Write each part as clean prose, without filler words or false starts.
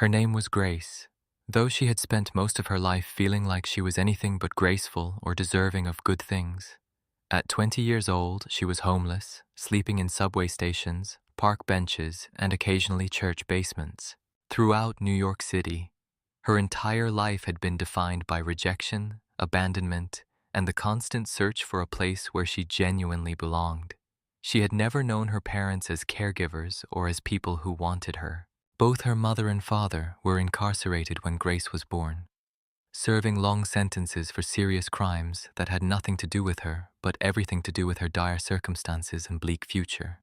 Her name was Grace, though she had spent most of her life feeling like she was anything but graceful or deserving of good things. At 20 years old, she was homeless, sleeping in subway stations, park benches, and occasionally church basements. Throughout New York City, her entire life had been defined by rejection, abandonment, and the constant search for a place where she genuinely belonged. She had never known her parents as caregivers or as people who wanted her. Both her mother and father were incarcerated when Grace was born, serving long sentences for serious crimes that had nothing to do with her, but everything to do with her dire circumstances and bleak future.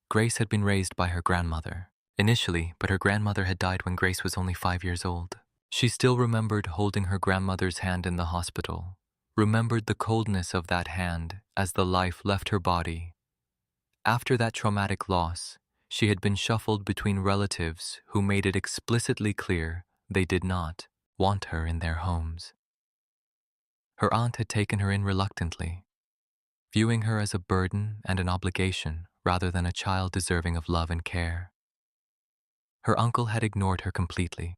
Grace had been raised by her grandmother, initially, but her grandmother had died when Grace was only 5 years old. She still remembered holding her grandmother's hand in the hospital, remembered the coldness of that hand as the life left her body. After that traumatic loss, she had been shuffled between relatives who made it explicitly clear they did not want her in their homes. Her aunt had taken her in reluctantly, viewing her as a burden and an obligation rather than a child deserving of love and care. Her uncle had ignored her completely,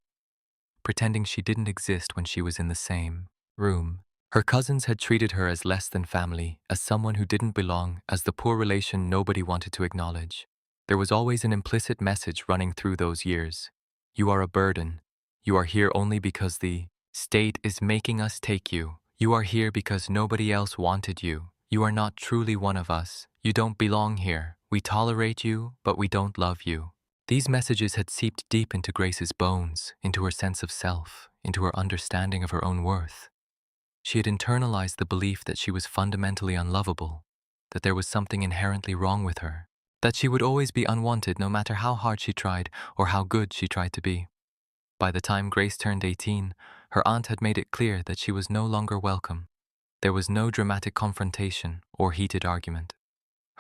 pretending she didn't exist when she was in the same room. Her cousins had treated her as less than family, as someone who didn't belong, as the poor relation nobody wanted to acknowledge. There was always an implicit message running through those years. You are a burden. You are here only because the state is making us take you. You are here because nobody else wanted you. You are not truly one of us. You don't belong here. We tolerate you, but we don't love you. These messages had seeped deep into Grace's bones, into her sense of self, into her understanding of her own worth. She had internalized the belief that she was fundamentally unlovable, that there was something inherently wrong with her, that she would always be unwanted no matter how hard she tried or how good she tried to be. By the time Grace turned 18, her aunt had made it clear that she was no longer welcome. There was no dramatic confrontation or heated argument.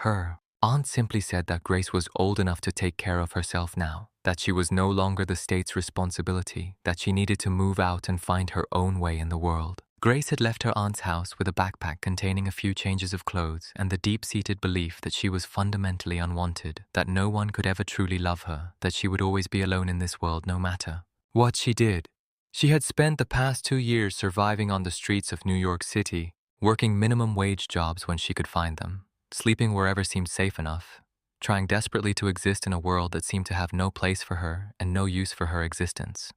Her aunt simply said that Grace was old enough to take care of herself now, that she was no longer the state's responsibility, that she needed to move out and find her own way in the world. Grace had left her aunt's house with a backpack containing a few changes of clothes and the deep-seated belief that she was fundamentally unwanted, that no one could ever truly love her, that she would always be alone in this world no matter what she did. She had spent the past 2 years surviving on the streets of New York City, working minimum wage jobs when she could find them, sleeping wherever seemed safe enough, trying desperately to exist in a world that seemed to have no place for her and no use for her existence.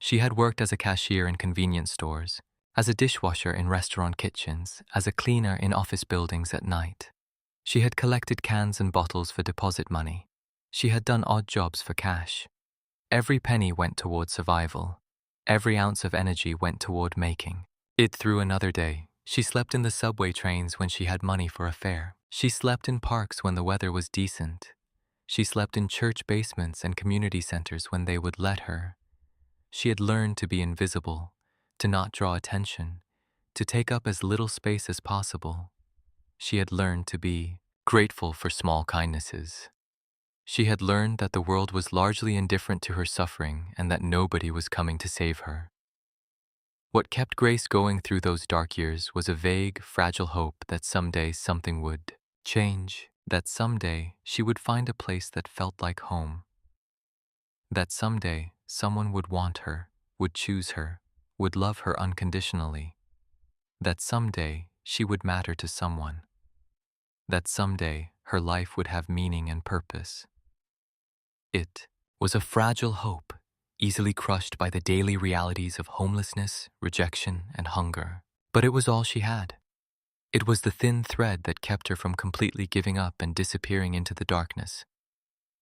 She had worked as a cashier in convenience stores, as a dishwasher in restaurant kitchens, as a cleaner in office buildings at night. She had collected cans and bottles for deposit money. She had done odd jobs for cash. Every penny went toward survival. Every ounce of energy went toward making it through another day. She slept in the subway trains when she had money for a fare. She slept in parks when the weather was decent. She slept in church basements and community centers when they would let her. She had learned to be invisible, to not draw attention, to take up as little space as possible. She had learned to be grateful for small kindnesses. She had learned that the world was largely indifferent to her suffering and that nobody was coming to save her. What kept Grace going through those dark years was a vague, fragile hope that someday something would change, that someday she would find a place that felt like home, that someday someone would want her, would choose her, would love her unconditionally, that someday she would matter to someone, that someday her life would have meaning and purpose. It was a fragile hope, easily crushed by the daily realities of homelessness, rejection, and hunger. But it was all she had. It was the thin thread that kept her from completely giving up and disappearing into the darkness.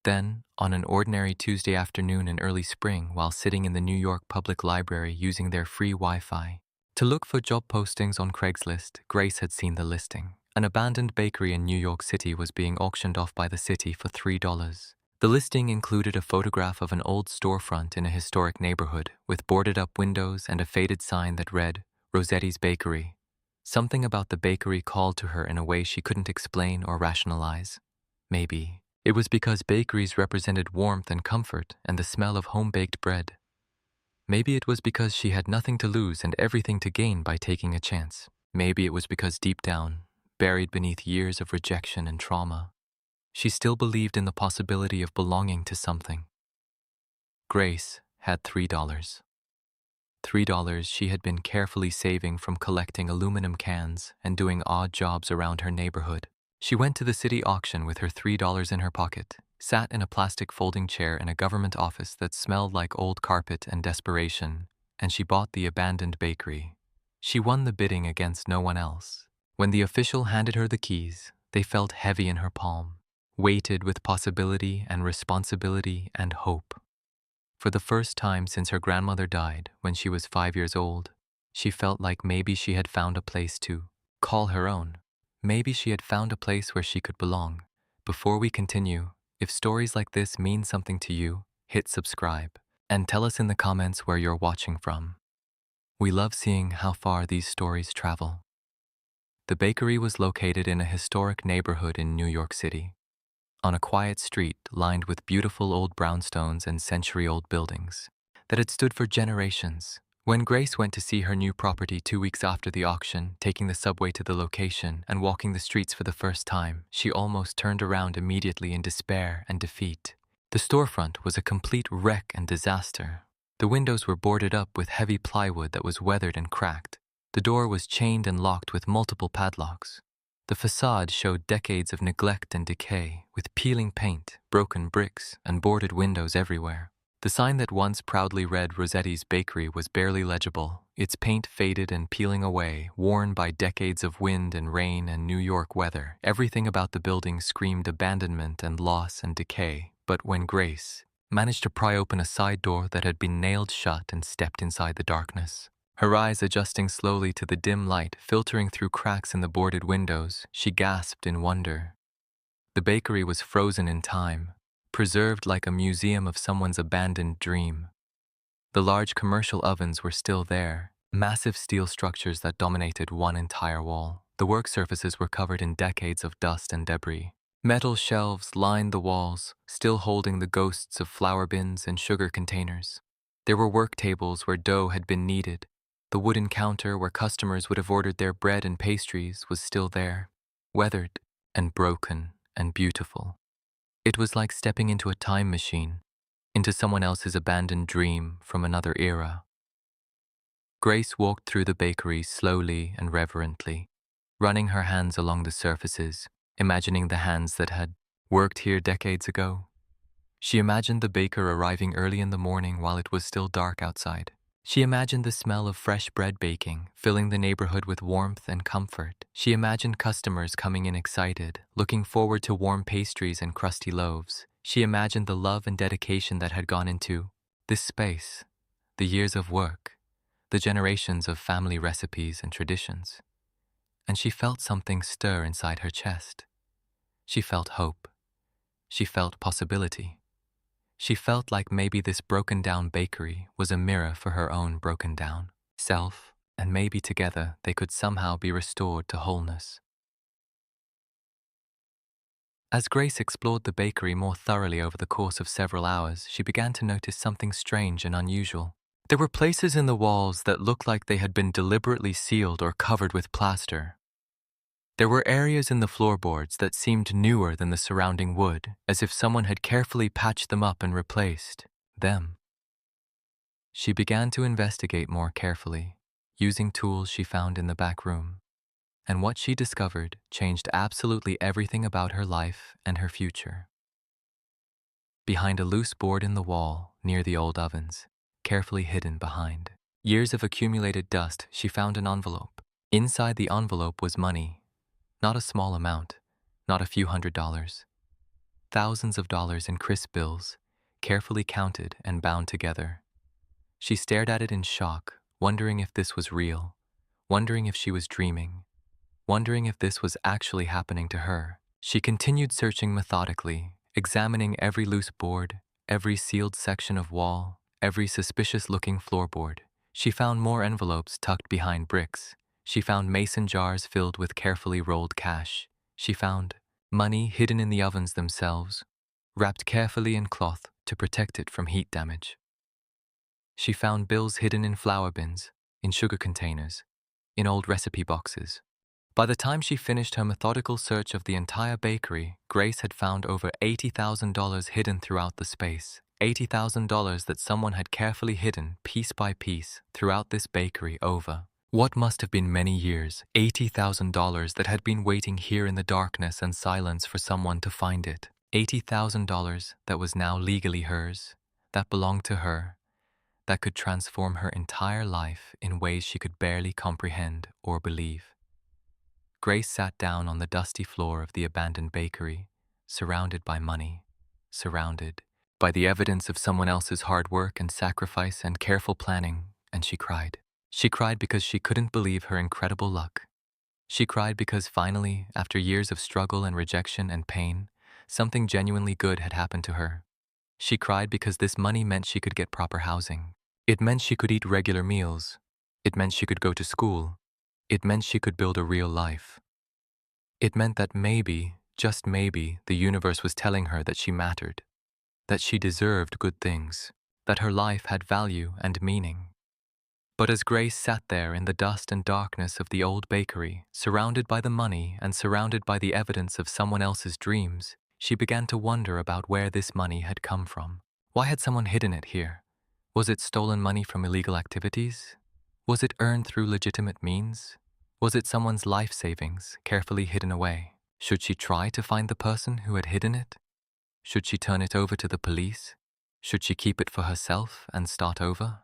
Then, on an ordinary Tuesday afternoon in early spring, while sitting in the New York Public Library using their free Wi-Fi to look for job postings on Craigslist, Grace had seen the listing. An abandoned bakery in New York City was being auctioned off by the city for $3. The listing included a photograph of an old storefront in a historic neighborhood with boarded-up windows and a faded sign that read, Rosetti's Bakery. Something about the bakery called to her in a way she couldn't explain or rationalize. Maybe it was because bakeries represented warmth and comfort and the smell of home-baked bread. Maybe it was because she had nothing to lose and everything to gain by taking a chance. Maybe it was because deep down, buried beneath years of rejection and trauma, she still believed in the possibility of belonging to something. Grace had $3. $3 she had been carefully saving from collecting aluminum cans and doing odd jobs around her neighborhood. She went to the city auction with her $3 in her pocket, sat in a plastic folding chair in a government office that smelled like old carpet and desperation, and she bought the abandoned bakery. She won the bidding against no one else. When the official handed her the keys, they felt heavy in her palm, weighted with possibility and responsibility and hope. For the first time since her grandmother died when she was 5 years old, she felt like maybe she had found a place to call her own. Maybe she had found a place where she could belong. Before we continue, if stories like this mean something to you, hit subscribe and tell us in the comments where you're watching from. We love seeing how far these stories travel. The bakery was located in a historic neighborhood in New York City, on a quiet street lined with beautiful old brownstones and century-old buildings that had stood for generations. When Grace went to see her new property 2 weeks after the auction, taking the subway to the location and walking the streets for the first time, she almost turned around immediately in despair and defeat. The storefront was a complete wreck and disaster. The windows were boarded up with heavy plywood that was weathered and cracked. The door was chained and locked with multiple padlocks. The facade showed decades of neglect and decay, with peeling paint, broken bricks, and boarded windows everywhere. The sign that once proudly read Rosetti's Bakery was barely legible, its paint faded and peeling away, worn by decades of wind and rain and New York weather. Everything about the building screamed abandonment and loss and decay. But when Grace managed to pry open a side door that had been nailed shut and stepped inside the darkness, her eyes adjusting slowly to the dim light filtering through cracks in the boarded windows, she gasped in wonder. The bakery was frozen in time, preserved like a museum of someone's abandoned dream. The large commercial ovens were still there, massive steel structures that dominated one entire wall. The work surfaces were covered in decades of dust and debris. Metal shelves lined the walls, still holding the ghosts of flour bins and sugar containers. There were work tables where dough had been kneaded. The wooden counter where customers would have ordered their bread and pastries was still there, weathered and broken and beautiful. It was like stepping into a time machine, into someone else's abandoned dream from another era. Grace walked through the bakery slowly and reverently, running her hands along the surfaces, imagining the hands that had worked here decades ago. She imagined the baker arriving early in the morning while it was still dark outside. She imagined the smell of fresh bread baking, filling the neighborhood with warmth and comfort. She imagined customers coming in excited, looking forward to warm pastries and crusty loaves. She imagined the love and dedication that had gone into this space, the years of work, the generations of family recipes and traditions. And she felt something stir inside her chest. She felt hope. She felt possibility. She felt like maybe this broken-down bakery was a mirror for her own broken-down self, and maybe together they could somehow be restored to wholeness. As Grace explored the bakery more thoroughly over the course of several hours, she began to notice something strange and unusual. There were places in the walls that looked like they had been deliberately sealed or covered with plaster. There were areas in the floorboards that seemed newer than the surrounding wood, as if someone had carefully patched them up and replaced them. She began to investigate more carefully, using tools she found in the back room. And what she discovered changed absolutely everything about her life and her future. Behind a loose board in the wall, near the old ovens, carefully hidden behind years of accumulated dust, she found an envelope. Inside the envelope was money. Not a small amount, not a few $100s. Thousands of dollars in crisp bills, carefully counted and bound together. She stared at it in shock, wondering if this was real, wondering if she was dreaming, wondering if this was actually happening to her. She continued searching methodically, examining every loose board, every sealed section of wall, every suspicious-looking floorboard. She found more envelopes tucked behind bricks. She found mason jars filled with carefully rolled cash. She found money hidden in the ovens themselves, wrapped carefully in cloth to protect it from heat damage. She found bills hidden in flour bins, in sugar containers, in old recipe boxes. By the time she finished her methodical search of the entire bakery, Grace had found over $80,000 hidden throughout the space. $80,000 that someone had carefully hidden piece by piece throughout this bakery over what must have been many years, $80,000 that had been waiting here in the darkness and silence for someone to find it. $80,000 that was now legally hers, that belonged to her, that could transform her entire life in ways she could barely comprehend or believe. Grace sat down on the dusty floor of the abandoned bakery, surrounded by money, surrounded by the evidence of someone else's hard work and sacrifice and careful planning, and she cried. She cried because she couldn't believe her incredible luck. She cried because finally, after years of struggle and rejection and pain, something genuinely good had happened to her. She cried because this money meant she could get proper housing. It meant she could eat regular meals. It meant she could go to school. It meant she could build a real life. It meant that maybe, just maybe, the universe was telling her that she mattered, that she deserved good things, that her life had value and meaning. But as Grace sat there in the dust and darkness of the old bakery, surrounded by the money and surrounded by the evidence of someone else's dreams, she began to wonder about where this money had come from. Why had someone hidden it here? Was it stolen money from illegal activities? Was it earned through legitimate means? Was it someone's life savings, carefully hidden away? Should she try to find the person who had hidden it? Should she turn it over to the police? Should she keep it for herself and start over?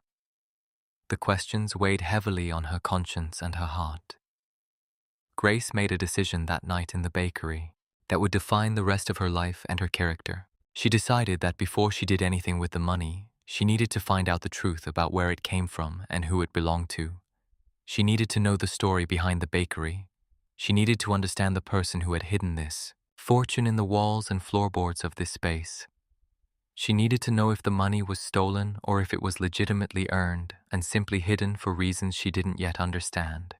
The questions weighed heavily on her conscience and her heart. Grace made a decision that night in the bakery that would define the rest of her life and her character. She decided that before she did anything with the money, she needed to find out the truth about where it came from and who it belonged to. She needed to know the story behind the bakery. She needed to understand the person who had hidden this fortune in the walls and floorboards of this space. She needed to know if the money was stolen or if it was legitimately earned and simply hidden for reasons she didn't yet understand.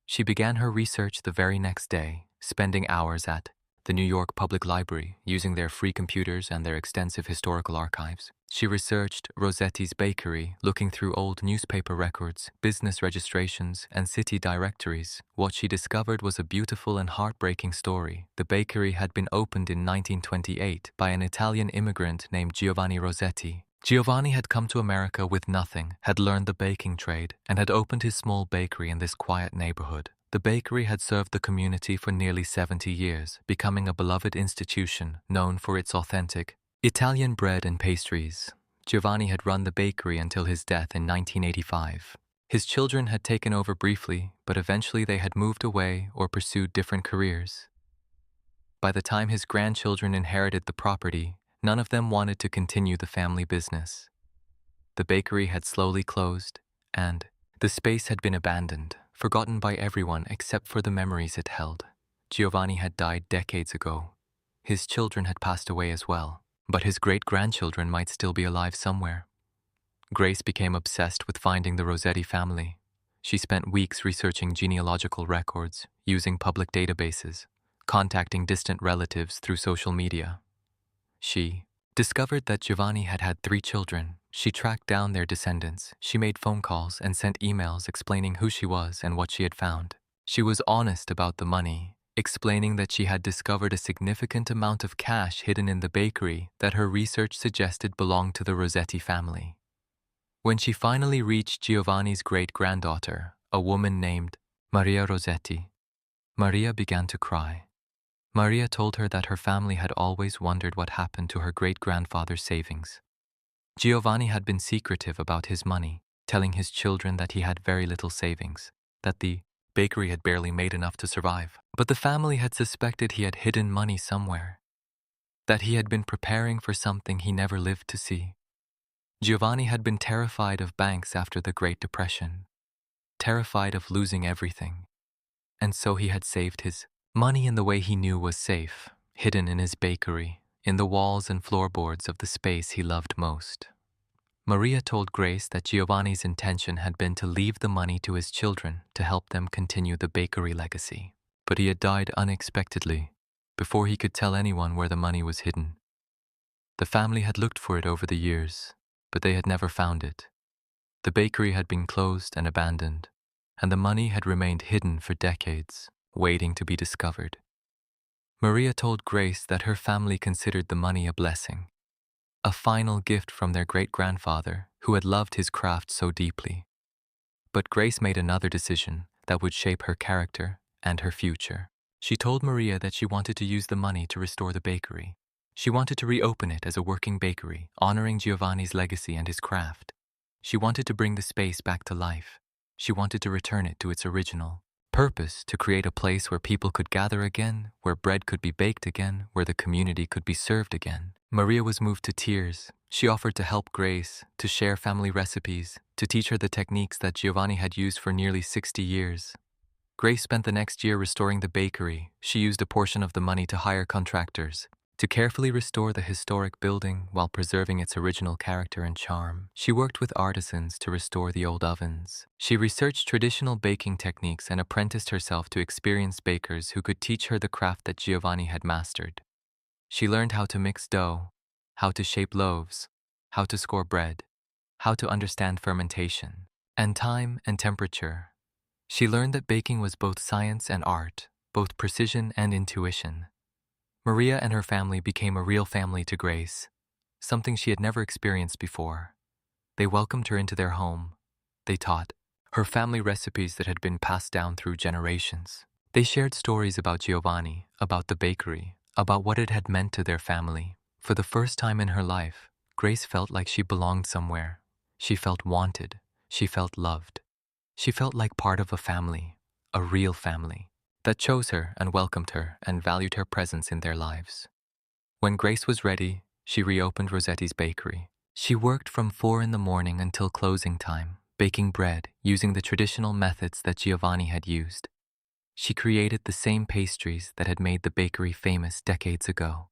She began her research the very next day, spending hours at the New York Public Library using their free computers and their extensive historical archives. She researched Rosetti's bakery, looking through old newspaper records, business registrations, and city directories. What she discovered was a beautiful and heartbreaking story. The bakery had been opened in 1928 by an Italian immigrant named Giovanni Rosetti. Giovanni had come to America with nothing, had learned the baking trade, and had opened his small bakery in this quiet neighborhood. The bakery had served the community for nearly 70 years, becoming a beloved institution known for its authentic Italian bread and pastries. Giovanni had run the bakery until his death in 1985. His children had taken over briefly, but eventually they had moved away or pursued different careers. By the time his grandchildren inherited the property, none of them wanted to continue the family business. The bakery had slowly closed, and the space had been abandoned, forgotten by everyone except for the memories it held. Giovanni had died decades ago. His children had passed away as well, but his great-grandchildren might still be alive somewhere. Grace became obsessed with finding the Rosetti family. She spent weeks researching genealogical records, using public databases, contacting distant relatives through social media. She discovered that Giovanni had had 3 children. She tracked down their descendants. She made phone calls and sent emails explaining who she was and what she had found. She was honest about the money, explaining that she had discovered a significant amount of cash hidden in the bakery that her research suggested belonged to the Rosetti family. When she finally reached Giovanni's great-granddaughter, a woman named Maria Rosetti, Maria began to cry. Maria told her that her family had always wondered what happened to her great-grandfather's savings. Giovanni had been secretive about his money, telling his children that he had very little savings, that the bakery had barely made enough to survive. But the family had suspected he had hidden money somewhere, that he had been preparing for something he never lived to see. Giovanni had been terrified of banks after the Great Depression, terrified of losing everything, and so he had saved his money in the way he knew was safe, hidden in his bakery, in the walls and floorboards of the space he loved most. Maria told Grace that Giovanni's intention had been to leave the money to his children to help them continue the bakery legacy. But he had died unexpectedly, before he could tell anyone where the money was hidden. The family had looked for it over the years, but they had never found it. The bakery had been closed and abandoned, and the money had remained hidden for decades, waiting to be discovered. Maria told Grace that her family considered the money a blessing. a final gift from their great-grandfather who had loved his craft so deeply. But Grace made another decision that would shape her character and her future. She told Maria that she wanted to use the money to restore the bakery. She wanted to reopen it as a working bakery, honoring Giovanni's legacy and his craft. She wanted to bring the space back to life. She wanted to return it to its original purpose, to create a place where people could gather again, where bread could be baked again, where the community could be served again. Maria was moved to tears. She offered to help Grace, to share family recipes, to teach her the techniques that Giovanni had used for nearly 60 years. Grace spent the next year restoring the bakery. She used a portion of the money to hire contractors, to carefully restore the historic building while preserving its original character and charm. She worked with artisans to restore the old ovens. She researched traditional baking techniques and apprenticed herself to experienced bakers who could teach her the craft that Giovanni had mastered. She learned how to mix dough, how to shape loaves, how to score bread, how to understand fermentation, and time and temperature. She learned that baking was both science and art, both precision and intuition. Maria and her family became a real family to Grace, something she had never experienced before. They welcomed her into their home. They taught her family recipes that had been passed down through generations. They shared stories about Giovanni, about the bakery, about what it had meant to their family. For the first time in her life, Grace felt like she belonged somewhere. She felt wanted. She felt loved. She felt like part of a family, a real family, that chose her and welcomed her and valued her presence in their lives. When Grace was ready, she reopened Rosetti's bakery. She worked from 4 in the morning until closing time, baking bread using the traditional methods that Giovanni had used. She created the same pastries that had made the bakery famous decades ago.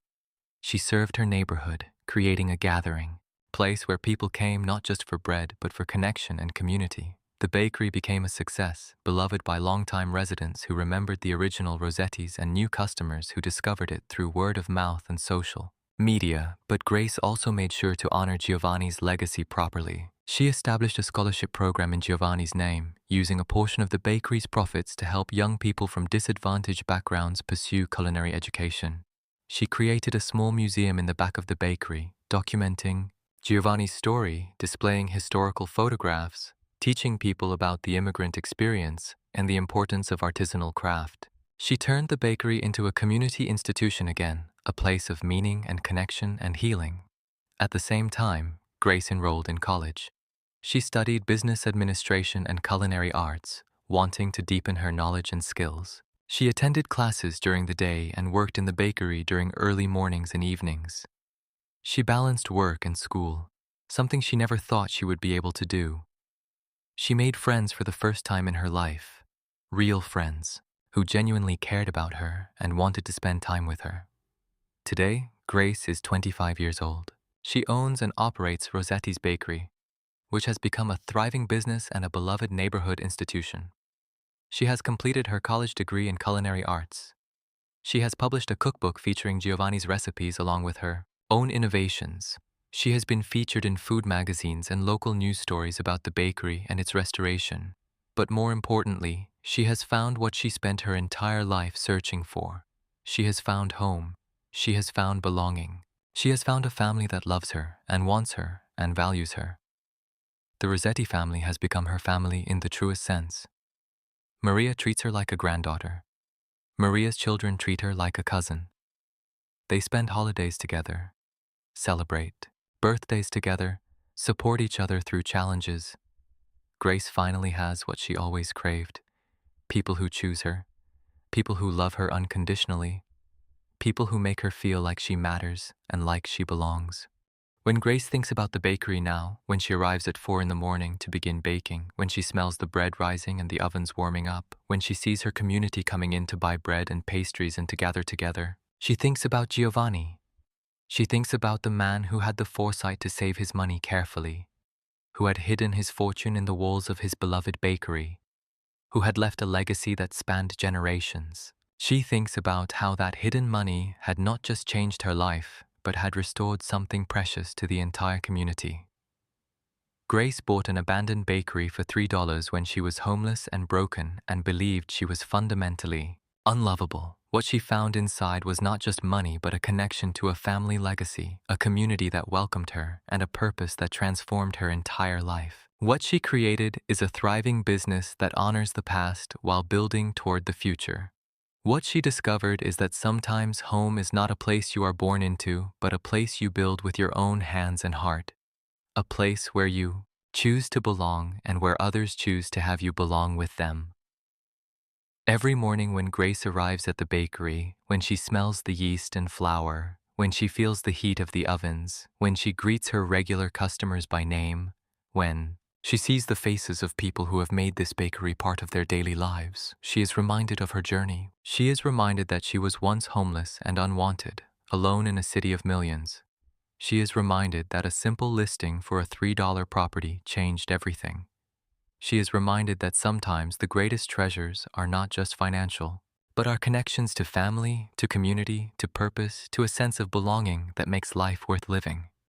She served her neighborhood, creating a gathering, place where people came not just for bread but for connection and community. The bakery became a success, beloved by longtime residents who remembered the original Rosettis and new customers who discovered it through word of mouth and social media. But Grace also made sure to honor Giovanni's legacy properly. She established a scholarship program in Giovanni's name, using a portion of the bakery's profits to help young people from disadvantaged backgrounds pursue culinary education. She created a small museum in the back of the bakery, documenting Giovanni's story, displaying historical photographs, teaching people about the immigrant experience and the importance of artisanal craft. She turned the bakery into a community institution again, a place of meaning and connection and healing. At the same time, Grace enrolled in college. She studied business administration and culinary arts, wanting to deepen her knowledge and skills. She attended classes during the day and worked in the bakery during early mornings and evenings. She balanced work and school, something she never thought she would be able to do. She made friends for the first time in her life, real friends, who genuinely cared about her and wanted to spend time with her. Today, Grace is 25 years old. She owns and operates Rosetti's Bakery, which has become a thriving business and a beloved neighborhood institution. She has completed her college degree in culinary arts. She has published a cookbook featuring Giovanni's recipes along with her own innovations. She has been featured in food magazines and local news stories about the bakery and its restoration. But more importantly, she has found what she spent her entire life searching for. She has found home. She has found belonging. She has found a family that loves her and wants her and values her. The Rosetti family has become her family in the truest sense. Maria treats her like a granddaughter. Maria's children treat her like a cousin. They spend holidays together, celebrate birthdays together, support each other through challenges. Grace finally has what she always craved: people who choose her, people who love her unconditionally, people who make her feel like she matters and like she belongs. When Grace thinks about the bakery now, when she arrives at 4 in the morning to begin baking, when she smells the bread rising and the ovens warming up, when she sees her community coming in to buy bread and pastries and to gather together, she thinks about Giovanni. She thinks about the man who had the foresight to save his money carefully, who had hidden his fortune in the walls of his beloved bakery, who had left a legacy that spanned generations. She thinks about how that hidden money had not just changed her life, but had restored something precious to the entire community. Grace bought an abandoned bakery for $3 when she was homeless and broken and believed she was fundamentally unlovable. What she found inside was not just money, but a connection to a family legacy, a community that welcomed her, and a purpose that transformed her entire life. What she created is a thriving business that honors the past while building toward the future. What she discovered is that sometimes home is not a place you are born into, but a place you build with your own hands and heart. A place where you choose to belong and where others choose to have you belong with them. Every morning when Grace arrives at the bakery, when she smells the yeast and flour, when she feels the heat of the ovens, when she greets her regular customers by name, when she sees the faces of people who have made this bakery part of their daily lives, she is reminded of her journey. She is reminded that she was once homeless and unwanted, alone in a city of millions. She is reminded that a simple listing for a $3 property changed everything. She is reminded that sometimes the greatest treasures are not just financial, but our connections to family, to community, to purpose, to a sense of belonging that makes life worth living.